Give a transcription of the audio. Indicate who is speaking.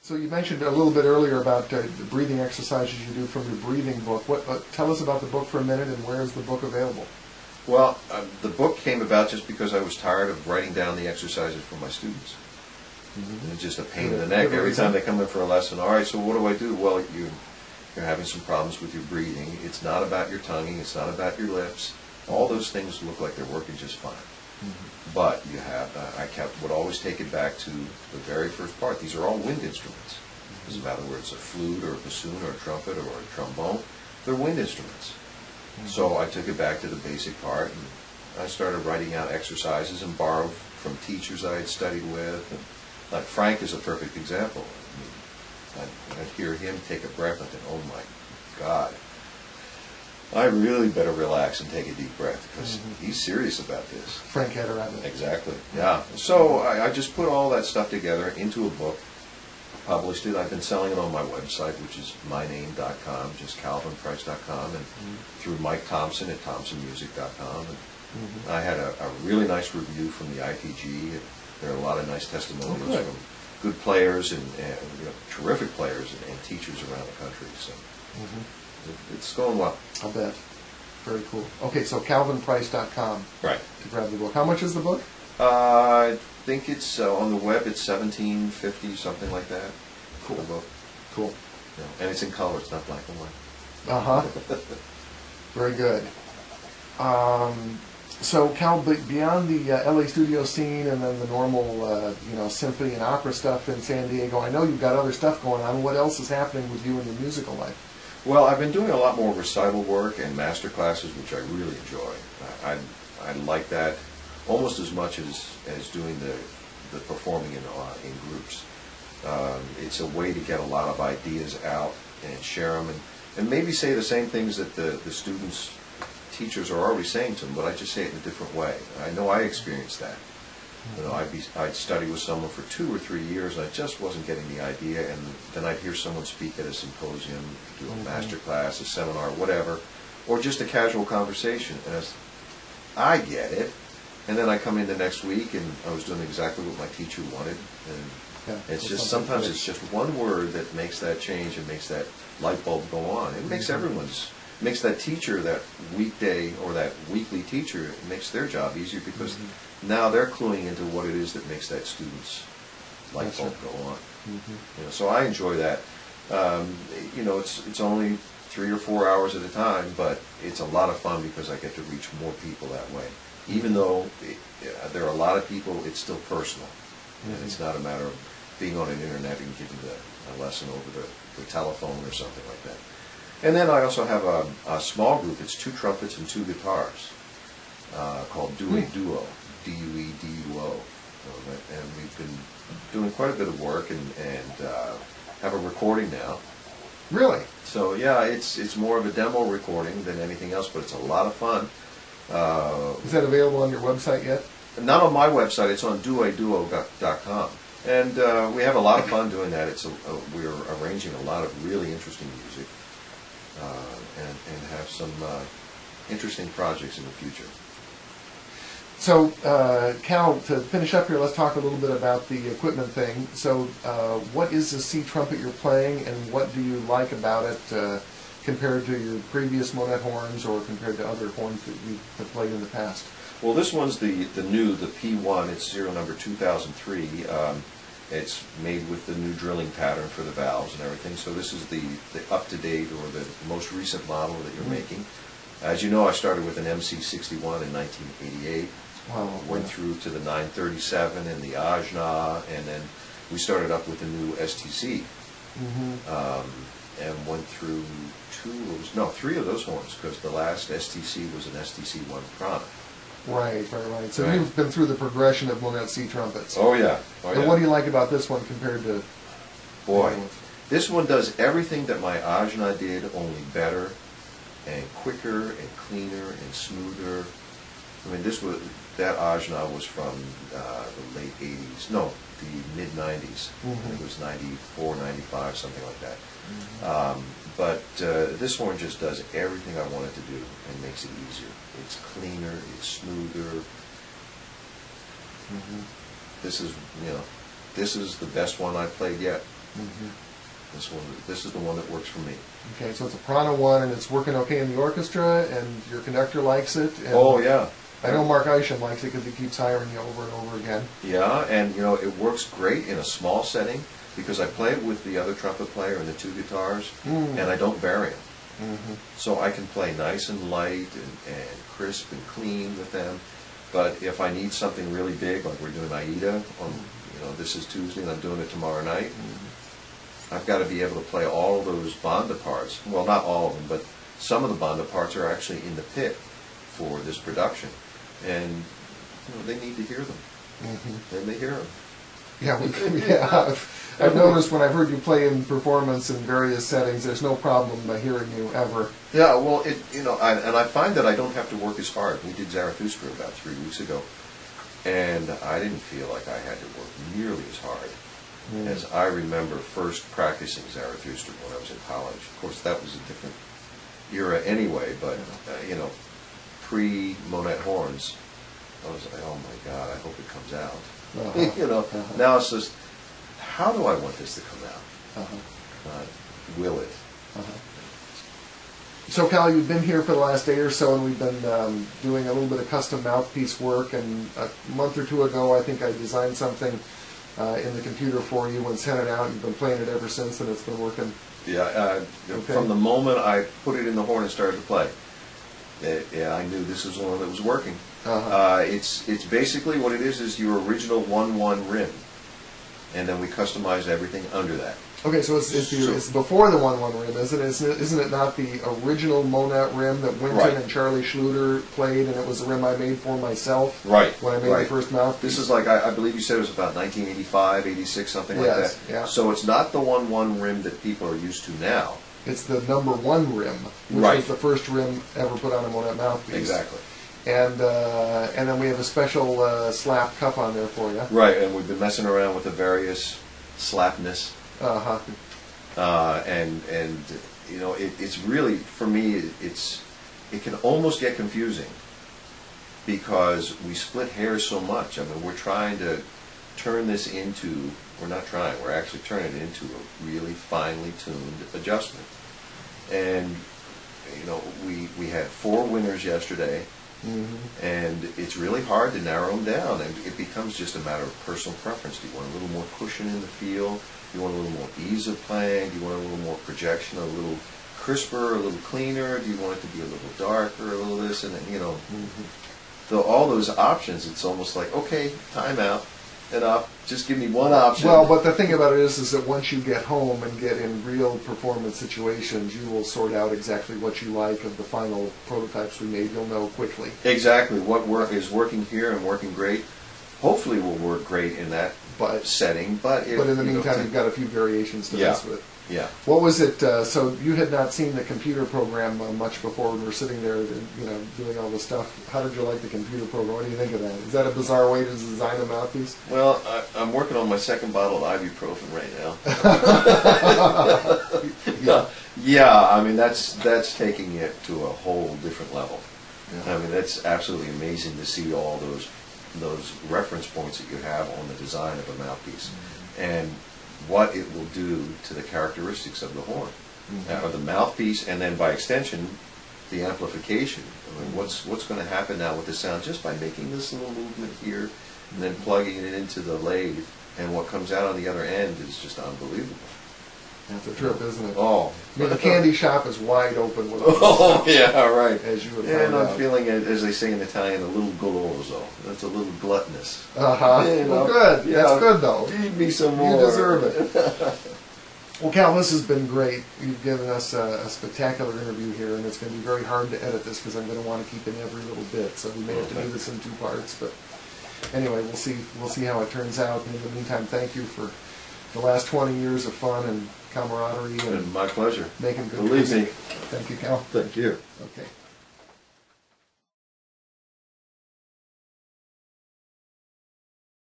Speaker 1: So you mentioned a little bit earlier about the breathing exercises you do from your breathing book. Tell us about the book for a minute, and where is the book available?
Speaker 2: Well, the book came about just because I was tired of writing down the exercises for my students. It's just a pain in the neck every time they come in for a lesson. All right, so what do I do? Well, you're having some problems with your breathing. It's not about your tonguing. It's not about your lips. All those things look like they're working just fine. But you have, would always take it back to the very first part. These are all wind instruments. Doesn't matter whether it's a flute or a bassoon or a trumpet or a trombone. They're wind instruments. So I took it back to the basic part, and I started writing out exercises and borrowed from teachers I had studied with. And like Frank is a perfect example. I'd hear him take a breath and think, oh my God, I really better relax and take a deep breath, because he's serious about this.
Speaker 1: Frank Ederer.
Speaker 2: Exactly, yeah. So I just put all that stuff together into a book, published it. I've been selling it on my website, which is myname.com, just calvinprice.com, and through Mike Thompson at thompsonmusic.com. And I had a really nice review from the ITG. There are a lot of nice testimonials from good players and terrific players and teachers around the country. So it's going well.
Speaker 1: I'll bet. Very cool. Okay, so calvinprice.com.
Speaker 2: Right.
Speaker 1: To grab the book. How much is the book?
Speaker 2: I think it's on the web. It's $17.50, something like that.
Speaker 1: Cool.
Speaker 2: The book.
Speaker 1: Cool.
Speaker 2: Yeah. And it's in color. It's not black and white.
Speaker 1: Very good. So, Cal, beyond the LA studio scene and then the normal, symphony and opera stuff in San Diego, I know you've got other stuff going on. What else is happening with you in your musical life?
Speaker 2: Well, I've been doing a lot more recital work and master classes, which I really enjoy. I like that almost as much as doing the performing in groups. It's a way to get a lot of ideas out and share them, and maybe say the same things that the students, teachers are already saying to them, but I just say it in a different way. I know I experienced that. I'd study with someone for 2 or 3 years, and I just wasn't getting the idea, and then I'd hear someone speak at a symposium, do a master class, a seminar, whatever, or just a casual conversation, and I get it. And then I come in the next week, and I was doing exactly what my teacher wanted, and it's just sometimes it's just one word that makes that change and makes that light bulb go on. It makes makes that teacher, that weekday or that weekly teacher, it makes their job easier, because now they're cluing into what it is that makes that student's light bulb go on. So I enjoy that. It's only 3 or 4 hours at a time, but it's a lot of fun because I get to reach more people that way. Even though there are a lot of people, it's still personal. And it's not a matter of being on an internet and giving a lesson over the telephone or something like that. And then I also have a small group. It's 2 trumpets and 2 guitars called Duo, D-U-E-D-U-O. And we've been doing quite a bit of work and have a recording now.
Speaker 1: Really?
Speaker 2: So yeah, it's more of a demo recording than anything else, but it's a lot of fun.
Speaker 1: Is that available on your website yet?
Speaker 2: Not on my website. It's on duo.com. And we have a lot of fun doing that. We're arranging a lot of really interesting music and have some interesting projects in the future.
Speaker 1: So, Cal, to finish up here, let's talk a little bit about the equipment thing. So, what is the C trumpet you're playing, and what do you like about it compared to your previous Monet horns or compared to other horns that you have played in the past?
Speaker 2: Well, this one's the P1. It's serial number 2003. It's made with the new drilling pattern for the valves and everything. So this is the up-to-date or the most recent model that you're making. As you know, I started with an MC61 in 1988.
Speaker 1: Wow.
Speaker 2: Went through to the 937 and the Ajna, and then we started up with the new STC. And went through 3 of those horns, because the last STC was an STC-1 Prana.
Speaker 1: Right. So you've been through the progression of Monet C trumpets.
Speaker 2: Oh yeah.
Speaker 1: And what do you like about this one compared to?
Speaker 2: Boy, this one does everything that my Ajna did, only better and quicker and cleaner and smoother. I mean, that Ajna was from the late 80s. No, the mid 90s. I think it was 94, 95, something like that. But this horn just does everything I want it to do and makes it easier. It's cleaner, it's smoother. This is the best one I've played yet. This is the one that works for me.
Speaker 1: Okay, so it's a Prana one, and it's working okay in the orchestra, and your conductor likes it. And
Speaker 2: Oh yeah.
Speaker 1: I know Mark Isham likes it because he keeps hiring you over and over again.
Speaker 2: Yeah, and it works great in a small setting because I play it with the other trumpet player and the two guitars, and I don't vary them. So I can play nice and light and crisp and clean with them. But if I need something really big, like we're doing Aida on, this is Tuesday and I'm doing it tomorrow night, I've got to be able to play all of those banda parts. Well, not all of them, but some of the banda parts are actually in the pit for this production. And they need to hear them. And they hear them.
Speaker 1: Yeah, I've noticed when I've heard you play in performance in various settings, there's no problem by hearing you ever.
Speaker 2: Yeah, well, and I find that I don't have to work as hard. We did Zarathustra about 3 weeks ago, and I didn't feel like I had to work nearly as hard as I remember first practicing Zarathustra when I was in college. Of course, that was a different era anyway, but, pre-Monette horns, I was like, oh my God, I hope it comes out. Now it's just, how do I want this to come out? Will it?
Speaker 1: So, Cal, you've been here for the last day or so, and we've been doing a little bit of custom mouthpiece work. And a month or two ago, I think I designed something in the computer for you and sent it out. You've been playing it ever since, and it's been working.
Speaker 2: Yeah, from the moment I put it in the horn and started to play, I knew this was one that was working. It's basically what it is your original 1-1 rim, and then we customize everything under that.
Speaker 1: Okay, so it's before the 1-1 rim, isn't it? Isn't it not the original Monette rim that Winton and Charlie Schluter played, and it was the rim I made for myself when I made the first mouthpiece?
Speaker 2: This is like, I believe you said it was about 1985, 86, something like that.
Speaker 1: Yeah.
Speaker 2: So it's not the 1-1 rim that people are used to now.
Speaker 1: It's the number 1 rim, which was the first rim ever put on a Monette mouthpiece.
Speaker 2: Exactly.
Speaker 1: And then we have a special slap cup on there for you.
Speaker 2: Right, and we've been messing around with the various slapness. It's really, for me, it can almost get confusing because we split hairs so much. I mean, we're trying to turn this into, we're actually turning it into a really finely tuned adjustment. And, we had 4 winners yesterday, and it's really hard to narrow them down, and it becomes just a matter of personal preference. Do you want a little more cushion in the feel? Do you want a little more ease of playing? Do you want a little more projection, a little crisper, a little cleaner? Do you want it to be a little darker, a little this? And then, so all those options, it's almost like, okay, time out, enough, just give me one option.
Speaker 1: Well, but the thing about it is that once you get home and get in real performance situations, you will sort out exactly what you like of the final prototypes we made. You'll know quickly.
Speaker 2: Exactly. What is working here and working great, hopefully will work great in that setting. But
Speaker 1: in the meantime, you've got a few variations to mess with.
Speaker 2: Yeah.
Speaker 1: What was it? So you had not seen the computer program much before when we were sitting there, doing all this stuff. How did you like the computer program? What do you think of that? Is that a bizarre way to design a mouthpiece?
Speaker 2: Well, I'm working on my second bottle of ibuprofen right now. Yeah. I mean, that's taking it to a whole different level. Yeah. I mean, that's absolutely amazing to see all those reference points that you have on the design of a mouthpiece, and what it will do to the characteristics of the horn, or the mouthpiece, and then by extension, the amplification. I mean, what's going to happen now with the sound just by making this little movement here, and then plugging it into the lathe, and what comes out on the other end is just unbelievable.
Speaker 1: That's a trip, isn't it?
Speaker 2: Oh.
Speaker 1: I mean, the candy shop is wide open with
Speaker 2: all this stuff, right.
Speaker 1: As you have
Speaker 2: found
Speaker 1: found
Speaker 2: I'm
Speaker 1: out.
Speaker 2: feeling, as they say in Italian, a little goloso. That's a little gluttonous.
Speaker 1: Well, good.
Speaker 2: Yeah,
Speaker 1: that's good, though.
Speaker 2: Feed me some more.
Speaker 1: You deserve it. Well, Cal, this has been great. You've given us a spectacular interview here, and it's going to be very hard to edit this because I'm going to want to keep in every little bit. So we may have to do this in 2 parts. But anyway, we'll see how it turns out. And in the meantime, thank you for the last 20 years of fun and camaraderie. And
Speaker 2: my pleasure.
Speaker 1: Making good
Speaker 2: Believe me.
Speaker 1: Thank you, Cal.
Speaker 2: Thank you.
Speaker 1: Okay.